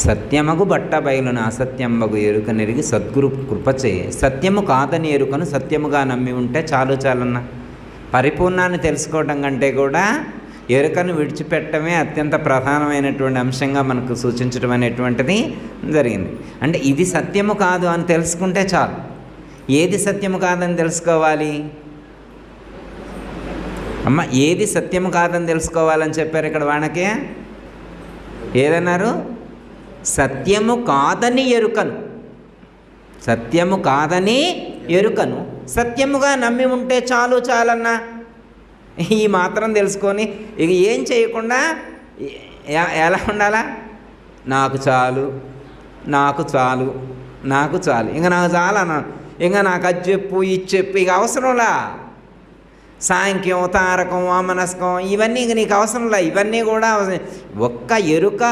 సత్యమగు బట్ట బయలున అసత్యంబగు ఎరుక నెరిగి సద్గురు కృపచే సత్యము కాదని ఎరుకను సత్యముగా నమ్మి ఉంటే చాలు చాలన్న. పరిపూర్ణాన్ని తెలుసుకోవడం కంటే కూడా ఎరుకను విడిచిపెట్టడమే అత్యంత ప్రధానమైనటువంటి అంశంగా మనకు సూచించడం అనేటువంటిది జరిగింది. అంటే ఇది సత్యము కాదు అని తెలుసుకుంటే చాలు. ఏది సత్యము కాదని తెలుసుకోవాలి అమ్మ? ఏది సత్యము కాదని తెలుసుకోవాలని చెప్పారు ఇక్కడ వానకి. ఏదన్నారు? సత్యము కాదని ఎరుకను. సత్యము కాదని ఎరుకను సత్యముగా నమ్మి ఉంటే చాలు చాలన్నా. ఈ మాత్రం తెలుసుకొని ఇక ఏం చేయకుండా ఎలా ఉండాలా? నాకు చాలు, నాకు చాలు, నాకు చాలు, ఇంకా నాకు చాలు అన్నా. ఇంకా నాకు అది చెప్పు, ఇది చెప్పు, ఇక అవసరంలా. సాంఖ్యం, తారకం, వామనస్కం ఇవన్నీ ఇంక నీకు అవసరంలా. ఇవన్నీ కూడా ఒక్క ఎరుక